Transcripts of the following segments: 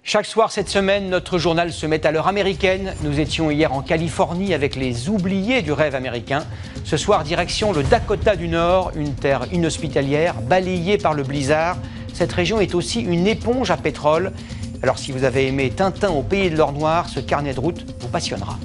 Chaque soir cette semaine, notre journal se met à l'heure américaine. Nous étions hier en Californie avec les oubliés du rêve américain. Ce soir, direction le Dakota du Nord, une terre inhospitalière, balayée par le blizzard. Cette région est aussi une éponge à pétrole. Alors si vous avez aimé Tintin au pays de l'or noir, ce carnet de route vous passionnera.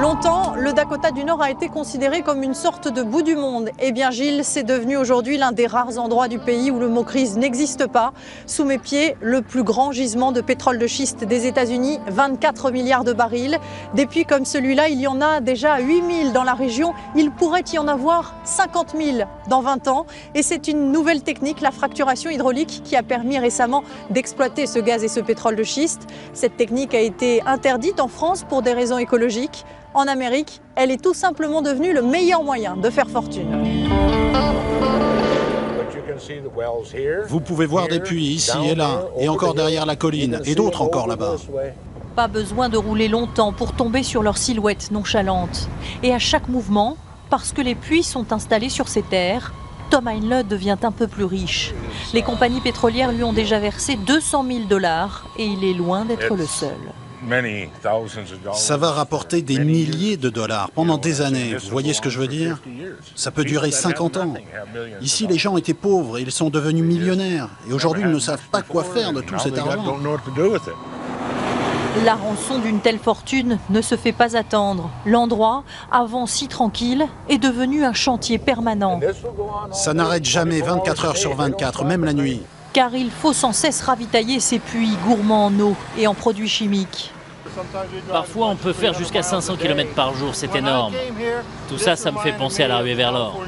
Longtemps, le Dakota du Nord a été considéré comme une sorte de bout du monde. Eh bien Gilles, c'est devenu aujourd'hui l'un des rares endroits du pays où le mot crise n'existe pas. Sous mes pieds, le plus grand gisement de pétrole de schiste des États-Unis, 24 milliards de barils. Des puits comme celui-là, il y en a déjà 8000 dans la région. Il pourrait y en avoir 50 000 dans 20 ans. Et c'est une nouvelle technique, la fracturation hydraulique, qui a permis récemment d'exploiter ce gaz et ce pétrole de schiste. Cette technique a été interdite en France pour des raisons écologiques. En Amérique, elle est tout simplement devenue le meilleur moyen de faire fortune. Vous pouvez voir des puits ici et là, et encore derrière la colline, et d'autres encore là-bas. Pas besoin de rouler longtemps pour tomber sur leur silhouette nonchalante. Et à chaque mouvement, parce que les puits sont installés sur ces terres, Tom Heinle devient un peu plus riche. Les compagnies pétrolières lui ont déjà versé 200 000 $ et il est loin d'être le seul. Ça va rapporter des milliers de dollars pendant des années. Vous voyez ce que je veux dire? Ça peut durer 50 ans. Ici, les gens étaient pauvres et ils sont devenus millionnaires. Et aujourd'hui, ils ne savent pas quoi faire de tout cet argent. La rançon d'une telle fortune ne se fait pas attendre. L'endroit, avant si tranquille, est devenu un chantier permanent. Ça n'arrête jamais 24 heures sur 24, même la nuit. Car il faut sans cesse ravitailler ces puits gourmands en eau et en produits chimiques. Parfois, on peut faire jusqu'à 500 km par jour, c'est énorme. Tout ça, ça me fait penser à la ruée vers l'or.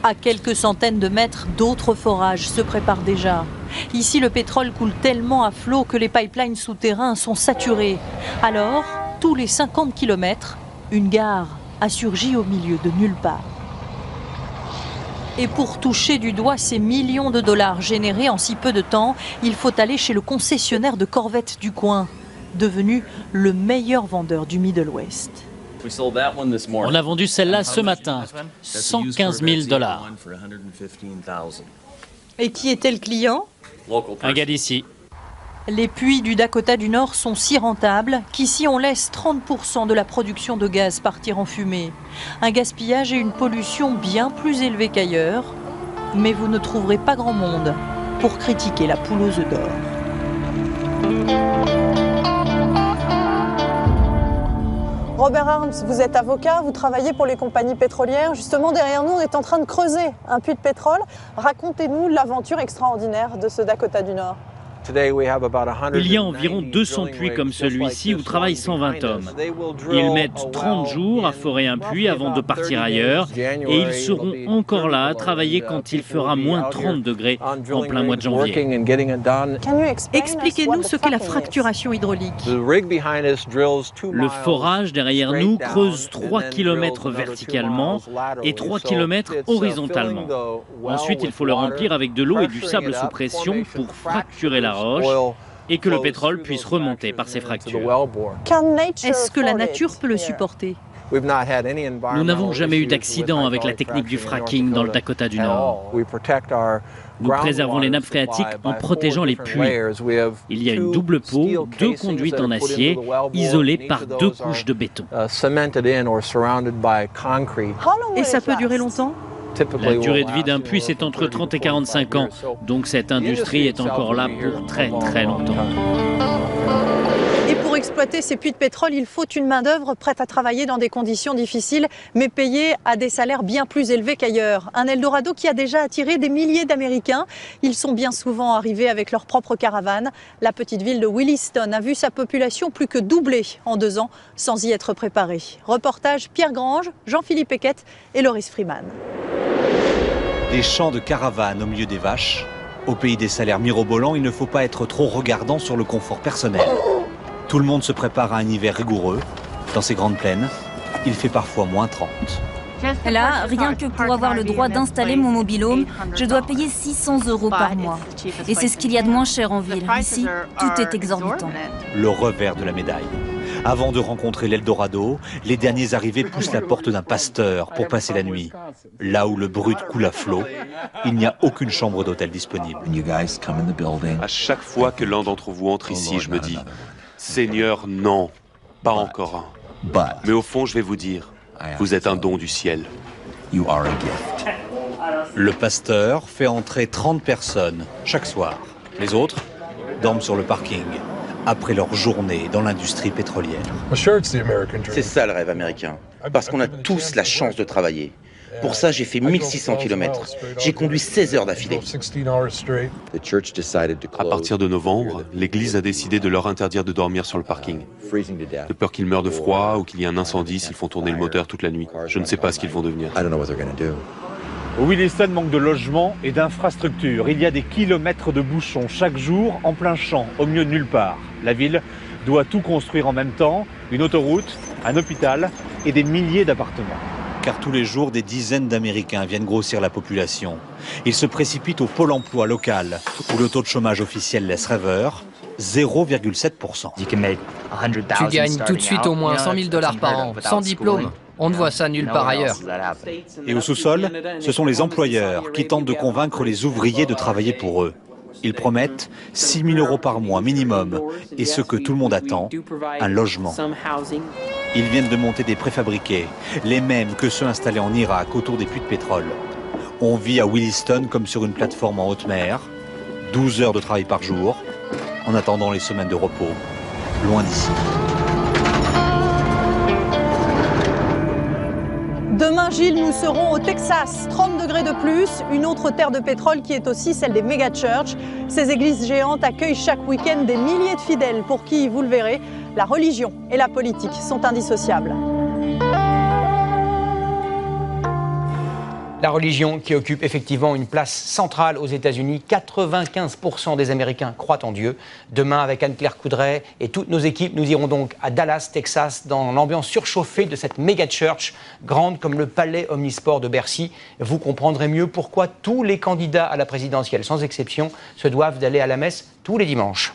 À quelques centaines de mètres, d'autres forages se préparent déjà. Ici, le pétrole coule tellement à flot que les pipelines souterrains sont saturés. Alors, tous les 50 km, une gare a surgi au milieu de nulle part. Et pour toucher du doigt ces millions de dollars générés en si peu de temps, il faut aller chez le concessionnaire de corvettes du coin, devenu le meilleur vendeur du Middle West. On a vendu celle-là ce matin, 115 000 $. Et qui était le client? Un gars d'ici. Les puits du Dakota du Nord sont si rentables qu'ici on laisse 30% de la production de gaz partir en fumée. Un gaspillage et une pollution bien plus élevés qu'ailleurs. Mais vous ne trouverez pas grand monde pour critiquer la poule aux œufs d'or. Robert Arms, vous êtes avocat, vous travaillez pour les compagnies pétrolières. Justement, derrière nous, on est en train de creuser un puits de pétrole. Racontez-nous l'aventure extraordinaire de ce Dakota du Nord. Il y a environ 200 puits comme celui-ci où travaillent 120 hommes. Ils mettent 30 jours à forer un puits avant de partir ailleurs et ils seront encore là à travailler quand il fera moins 30 degrés en plein mois de janvier. Expliquez-nous ce qu'est la fracturation hydraulique. Le forage derrière nous creuse 3 km verticalement et 3 km horizontalement. Ensuite, il faut le remplir avec de l'eau et du sable sous pression pour fracturer la roche et que le pétrole puisse remonter par ces fractures. Est-ce que la nature peut le supporter? Nous n'avons jamais eu d'accident avec la technique du fracking dans le Dakota du Nord. Nous préservons les nappes phréatiques en protégeant les puits. Il y a une double peau, 2 conduites en acier, isolées par 2 couches de béton. Et ça peut durer longtemps? La durée de vie d'un puits, c'est entre 30 et 45 ans. Donc cette industrie est encore là pour très très longtemps. Et pour exploiter ces puits de pétrole, il faut une main-d'œuvre prête à travailler dans des conditions difficiles, mais payée à des salaires bien plus élevés qu'ailleurs. Un Eldorado qui a déjà attiré des milliers d'Américains. Ils sont bien souvent arrivés avec leur propre caravane. La petite ville de Williston a vu sa population plus que doubler en 2 ans sans y être préparée. Reportage Pierre Grange, Jean-Philippe Eckett et Loris Freeman. Des champs de caravanes au milieu des vaches. Au pays des salaires mirobolants, il ne faut pas être trop regardant sur le confort personnel. Tout le monde se prépare à un hiver rigoureux. Dans ces grandes plaines, il fait parfois moins 30. Là, rien que pour avoir le droit d'installer mon mobil-home, je dois payer 600 € par mois. Et c'est ce qu'il y a de moins cher en ville. Ici, tout est exorbitant. Le revers de la médaille. Avant de rencontrer l'Eldorado, les derniers arrivés poussent la porte d'un pasteur pour passer la nuit. Là où le brut coule à flot, il n'y a aucune chambre d'hôtel disponible. À chaque fois que l'un d'entre vous entre ici, je me dis, Seigneur, non, pas encore un. Mais au fond, je vais vous dire, vous êtes un don du ciel. Le pasteur fait entrer 30 personnes chaque soir. Les autres dorment sur le parking, après leur journée dans l'industrie pétrolière. C'est ça le rêve américain, parce qu'on a tous la chance de travailler. Pour ça, j'ai fait 1600 km. J'ai conduit 16 heures d'affilée. À partir de novembre, l'Église a décidé de leur interdire de dormir sur le parking. De peur qu'ils meurent de froid ou qu'il y ait un incendie s'ils font tourner le moteur toute la nuit. Je ne sais pas ce qu'ils vont devenir. Williston manque de logements et d'infrastructures. Il y a des kilomètres de bouchons chaque jour en plein champ, au milieu de nulle part. La ville doit tout construire en même temps, une autoroute, un hôpital et des milliers d'appartements. Car tous les jours, des dizaines d'Américains viennent grossir la population. Ils se précipitent au pôle emploi local, où le taux de chômage officiel laisse rêveur, 0,7%. Tu gagnes tout de suite au moins 100 000 $ par an, sans diplôme. On ne voit ça nulle part ailleurs. Et au sous-sol, ce sont les employeurs qui tentent de convaincre les ouvriers de travailler pour eux. Ils promettent 6 000 € par mois minimum et ce que tout le monde attend, un logement. Ils viennent de monter des préfabriqués, les mêmes que ceux installés en Irak autour des puits de pétrole. On vit à Williston comme sur une plateforme en haute mer, 12 heures de travail par jour, en attendant les semaines de repos, loin d'ici. Demain, Gilles, nous serons au Texas, 30 degrés de plus, une autre terre de pétrole qui est aussi celle des méga-churches. Ces églises géantes accueillent chaque week-end des milliers de fidèles pour qui, vous le verrez, la religion et la politique sont indissociables. La religion qui occupe effectivement une place centrale aux États-Unis. 95% des Américains croient en Dieu. Demain, avec Anne-Claire Coudray et toutes nos équipes, nous irons donc à Dallas, Texas, dans l'ambiance surchauffée de cette méga church, grande comme le palais omnisport de Bercy. Vous comprendrez mieux pourquoi tous les candidats à la présidentielle, sans exception, se doivent d'aller à la messe tous les dimanches.